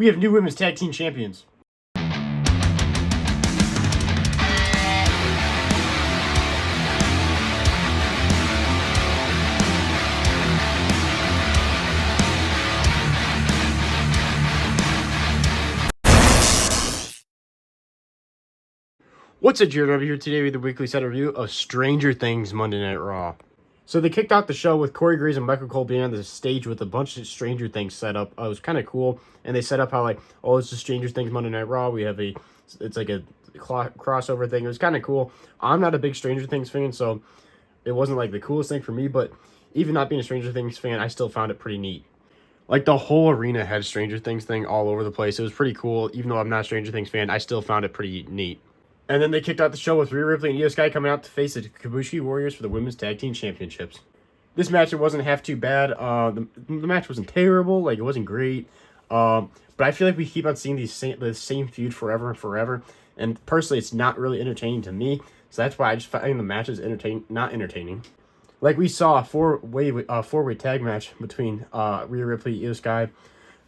We have new women's tag team champions. What's up, Jared over here today with the weekly set review of Stranger Things Monday Night Raw. So they kicked off the show with Corey Graves and Michael Cole being on the stage with a bunch of Stranger Things set up. It was kind of cool, and they set up how like, oh, it's just Stranger Things Monday Night Raw. It's like a crossover thing. It was kind of cool. I'm not a big Stranger Things fan, so it wasn't like the coolest thing for me, but even not being a Stranger Things fan, I still found it pretty neat. Like the whole arena had Stranger Things thing all over the place. It was pretty cool. Even though I'm not a Stranger Things fan, I still found it pretty neat. And then they kicked out the show with Rhea Ripley and Io Sky coming out to face the Kabuki Warriors for the Women's Tag Team Championships. This match, it wasn't half too bad. The match wasn't terrible. Like, it wasn't great. But I feel like we keep on seeing the same feud forever and forever. And personally, it's not really entertaining to me. So that's why I just find the matches not entertaining. Like, we saw a four-way tag match between Rhea Ripley, Io Sky,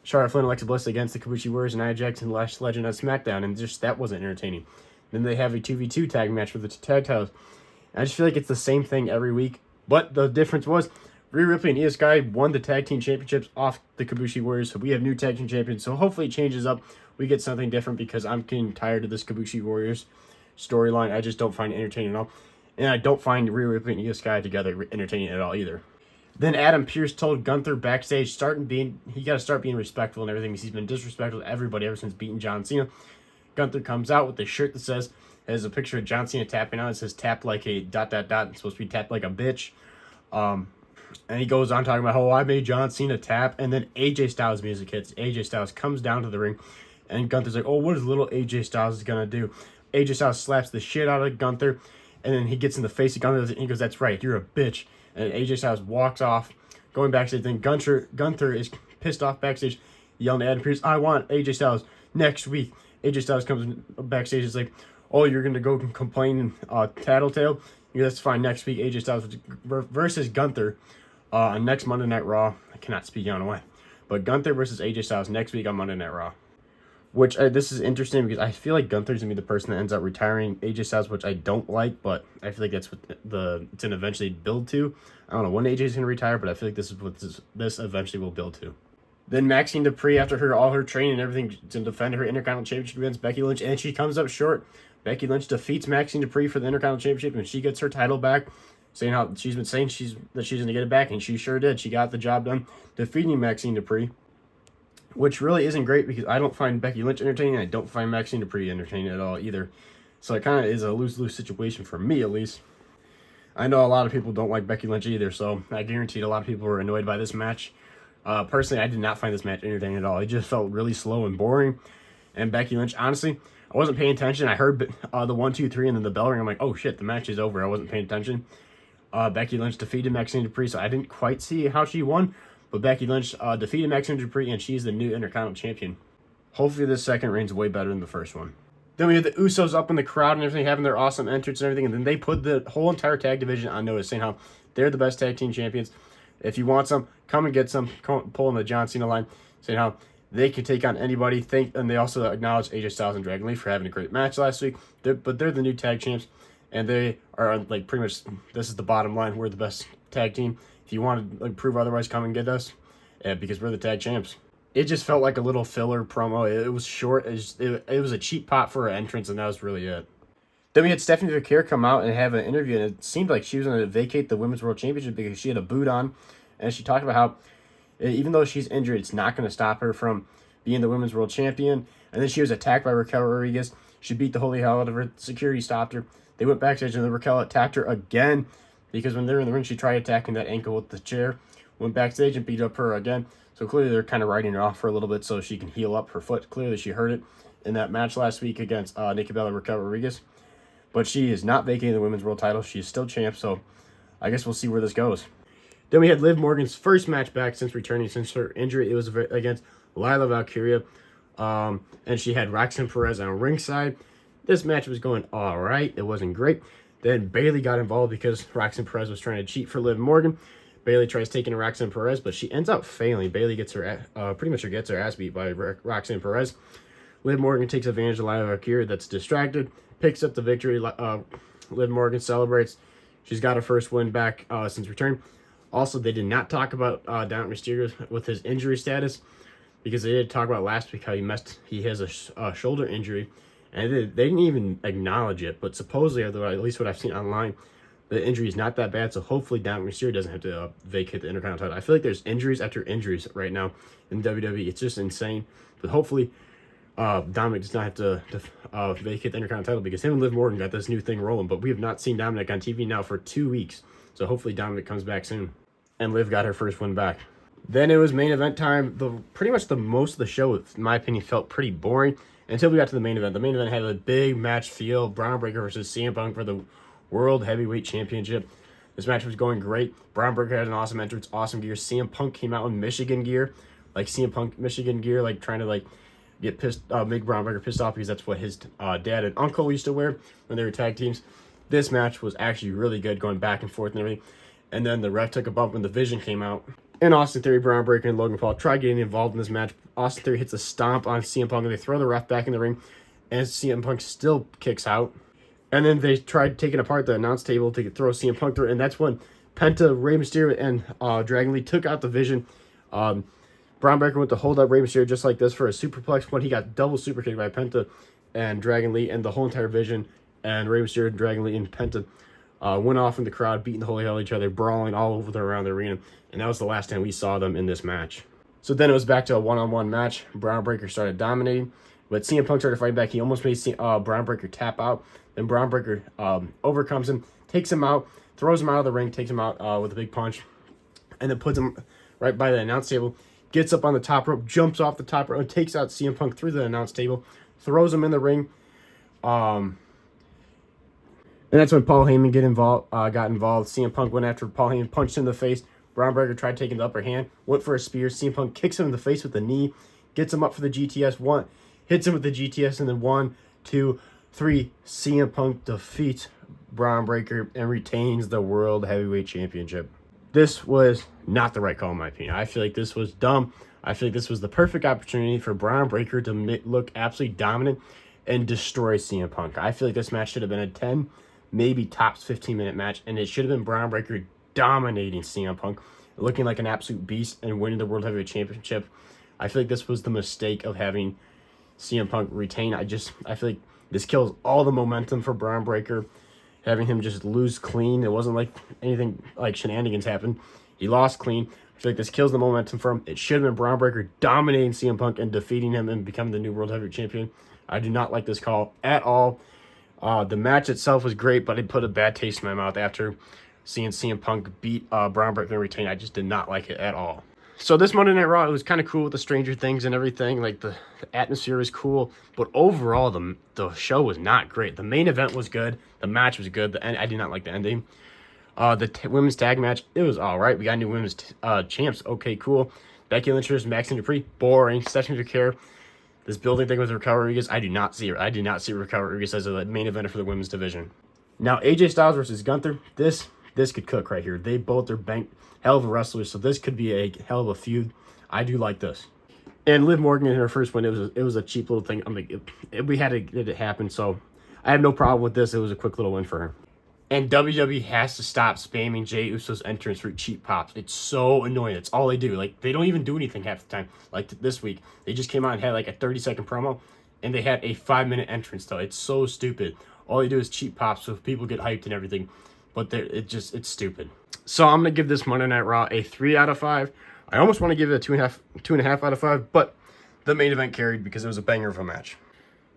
Charlotte Flair, and Alexa Bliss against the Kabuki Warriors and Nia Jax and Lash Legend on SmackDown. And just that wasn't entertaining. Then they have a 2v2 tag match with the tag titles. I just feel like it's the same thing every week. But the difference was Rhea Ripley and Io Sky won the tag team championships off the Kabuki Warriors. So we have new tag team champions. So hopefully it changes up. We get something different because I'm getting tired of this Kabuki Warriors storyline. I just don't find it entertaining at all. And I don't find Rhea Ripley and Io Sky together entertaining at all either. Then Adam Pearce told Gunther backstage he got to start being respectful and everything because he's been disrespectful to everybody ever since beating John Cena. Gunther comes out with a shirt that has a picture of John Cena tapping out. It says tap like a ... It's supposed to be tap like a bitch. And he goes on talking about how I made John Cena tap. And then AJ Styles music hits. AJ Styles comes down to the ring. And Gunther's like, oh, what is little AJ Styles going to do? AJ Styles slaps the shit out of Gunther. And then he gets in the face of Gunther. And he goes, that's right, you're a bitch. And AJ Styles walks off, going backstage. Then Gunther is pissed off backstage, yelling at Adam Pearce, I want AJ Styles next week. AJ Styles comes backstage. It's like, oh, you're going to go complain tattletale? Yeah, that's fine. Next week, AJ Styles versus Gunther on next Monday Night Raw. I cannot speak, I don't know why. But Gunther versus AJ Styles next week on Monday Night Raw. Which, this is interesting because I feel like Gunther's going to be the person that ends up retiring AJ Styles, which I don't like, but I feel like that's what it's going to eventually build to. I don't know when AJ's going to retire, but I feel like this is what this eventually will build to. Then Maxine Dupree, after all her training and everything to defend her Intercontinental Championship against Becky Lynch, and she comes up short. Becky Lynch defeats Maxine Dupree for the Intercontinental Championship, and she gets her title back, saying how she's been saying that she's going to get it back, and she sure did. She got the job done, defeating Maxine Dupree, which really isn't great because I don't find Becky Lynch entertaining, and I don't find Maxine Dupree entertaining at all either. So it kind of is a lose-lose situation for me, at least. I know a lot of people don't like Becky Lynch either, so I guaranteed a lot of people were annoyed by this match. Personally, I did not find this match entertaining at all. It just felt really slow and boring. And Becky Lynch, honestly, I wasn't paying attention. I heard the 1, 2, 3, and then the bell ring. I'm like, oh shit, the match is over. I wasn't paying attention. Becky Lynch defeated Maxine Dupree, so I didn't quite see how she won. But Becky Lynch defeated Maxine Dupree, and she's the new Intercontinental Champion. Hopefully this second reign's way better than the first one. Then we had the Usos up in the crowd and everything, having their awesome entrance and everything. And then they put the whole entire tag division on notice, saying how they're the best tag team champions. If you want some, come and get some. Pulling the John Cena line, saying how they can take on anybody. And they also acknowledge AJ Styles and Dragon Lee for having a great match last week. But they're the new tag champs, and they are like pretty much, this is the bottom line. We're the best tag team. If you want to prove otherwise, come and get us, because we're the tag champs. It just felt like a little filler promo. It was short. It was a cheap pop for an entrance, and that was really it. Then we had Stephanie Vaquer come out and have an interview, and it seemed like she was going to vacate the Women's World Championship because she had a boot on. And she talked about how, even though she's injured, it's not going to stop her from being the Women's World Champion. And then she was attacked by Raquel Rodriguez. She beat the holy hell out of her. Security stopped her. They went backstage, and then Raquel attacked her again because when they were in the ring, she tried attacking that ankle with the chair. Went backstage and beat up her again. So clearly they're kind of writing her off for a little bit so she can heal up her foot. Clearly she hurt it in that match last week against Nikki Bella and Raquel Rodriguez. But she is not vacating the Women's World title. She is still champ, so I guess we'll see where this goes. Then we had Liv Morgan's first match back since returning since her injury. It was against Lila Valkyria. And she had Roxanne Perez on ringside. This match was going all right. It wasn't great. Then Bayley got involved because Roxanne Perez was trying to cheat for Liv Morgan. Bayley tries taking Roxanne Perez, but she ends up failing. Bayley gets her pretty much gets her ass beat by Roxanne Perez. Liv Morgan takes advantage of Lyra Valkyria that's distracted, picks up the victory. Liv Morgan celebrates. She's got her first win back since return. Also, they did not talk about Dominic Mysterio with his injury status, because they did talk about last week how he has a shoulder injury, and they didn't even acknowledge it. But supposedly, at least what I've seen online, the injury is not that bad, so hopefully Dominic Mysterio doesn't have to vacate the Intercontinental title. I feel like there's injuries after injuries right now in WWE. It's just insane. But hopefully Dominic does not have to vacate the Intercontinental title, because him and Liv Morgan got this new thing rolling. But we have not seen Dominic on TV now for 2 weeks. So hopefully Dominic comes back soon. And Liv got her first win back. Then it was main event time. Pretty much the most of the show, in my opinion, felt pretty boring until we got to the main event. The main event had a big match feel. Braun Breaker versus CM Punk for the World Heavyweight Championship. This match was going great. Braun Breaker had an awesome entrance, awesome gear. CM Punk came out in Michigan gear, like CM Punk Michigan gear, like trying to like get pissed, make Braun Breaker pissed off, because that's what his dad and uncle used to wear when they were tag teams. This match was actually really good, going back and forth and everything. And then the ref took a bump when the Vision came out. And Austin Theory, Braun Breaker, and Logan Paul tried getting involved in this match. Austin Theory hits a stomp on CM Punk, and they throw the ref back in the ring, and CM Punk still kicks out. And then they tried taking apart the announce table to throw CM Punk through, and that's when Penta, Rey Mysterio, and Dragon Lee took out the Vision. Braun Breaker went to hold up Rey Mysterio just like this for a superplex, when he got double super kicked by Penta and Dragon Lee, and the whole entire Vision and Rey Mysterio, Dragon Lee, and Penta went off in the crowd, beating the holy hell out of each other, brawling all over around the arena. And that was the last time we saw them in this match. So then it was back to a one-on-one match. Braun Breaker started dominating, but CM Punk started fighting back. He almost made Braun Breaker tap out. Then Braun Breaker overcomes him, takes him out, throws him out of the ring, takes him out with a big punch, and then puts him right by the announce table. Gets up on the top rope, jumps off the top rope, and takes out CM Punk through the announce table, throws him in the ring. And that's when Paul Heyman got involved. CM Punk went after Paul Heyman, punched him in the face. Braun Breaker tried taking the upper hand, went for a spear. CM Punk kicks him in the face with the knee, gets him up for the GTS. Hits him with the GTS, and then 1, 2, 3. CM Punk defeats Braun Breaker and retains the World Heavyweight Championship. This was not the right call, in my opinion. I feel like this was dumb. I feel like this was the perfect opportunity for Braun Breaker to look absolutely dominant and destroy CM Punk. I feel like this match should have been a 10, maybe tops 15-minute match, and it should have been Braun Breaker dominating CM Punk, looking like an absolute beast and winning the World Heavyweight Championship. I feel like this was the mistake of having CM Punk retain. I feel like this kills all the momentum for Braun Breaker, having him just lose clean. It wasn't like anything like shenanigans happened. He lost clean. I feel like this kills the momentum for him. It should have been Braun Breaker dominating CM Punk and defeating him and becoming the new World Heavyweight Champion. I do not like this call at all. The match itself was great, but it put a bad taste in my mouth after seeing CM Punk beat Braun Breaker and retain. I just did not like it at all. So this Monday Night Raw, it was kind of cool with the Stranger Things and everything. Like the atmosphere was cool, but overall the show was not great. The main event was good. The match was good. I did not like the ending. The women's tag match, it was all right. We got new women's champs. Okay, cool. Becky Lynch versus Maxine Dupree, boring. Stephanie McCare. This building thing with Raquel Rodriguez, I do not see Raquel Rodriguez as a main eventer for the women's division. Now AJ Styles versus Gunther, this could cook right here. They both are hell of a wrestlers, so this could be a hell of a feud. I do like this. And Liv Morgan in her first win, it was a cheap little thing. I'm like, we had to get it happen, so I have no problem with this. It was a quick little win for her. And WWE has to stop spamming Jey Uso's entrance for cheap pops. It's so annoying. It's all they do. Like, they don't even do anything half the time. Like this week, they just came out and had like a 30-second promo, and they had a 5-minute entrance though. It's so stupid. All they do is cheap pops, so people get hyped and everything. But it's stupid. So I'm gonna give this Monday Night Raw a 3 out of 5. I almost want to give it a 2.5 out of 5, but the main event carried because it was a banger of a match.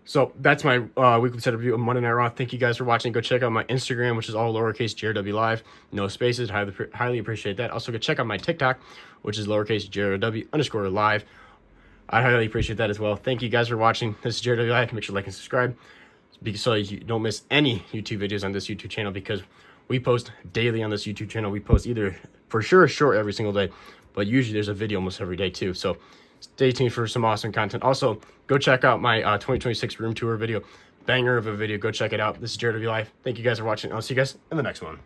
So that's my weekly set review of Monday Night Raw. Thank you guys for watching. Go check out my Instagram, which is all lowercase JRW Live, no spaces. Highly appreciate that. Also, go check out my TikTok, which is lowercase JRW_Live. I highly appreciate that as well. Thank you guys for watching. This is JRW Live. Make sure to like and subscribe so you don't miss any YouTube videos on this YouTube channel, because we post daily on this YouTube channel. We post either for sure a short every single day, but usually there's a video almost every day too. So stay tuned for some awesome content. Also, go check out my 2026 room tour video. Banger of a video. Go check it out. This is JRW Live. Thank you guys for watching. I'll see you guys in the next one.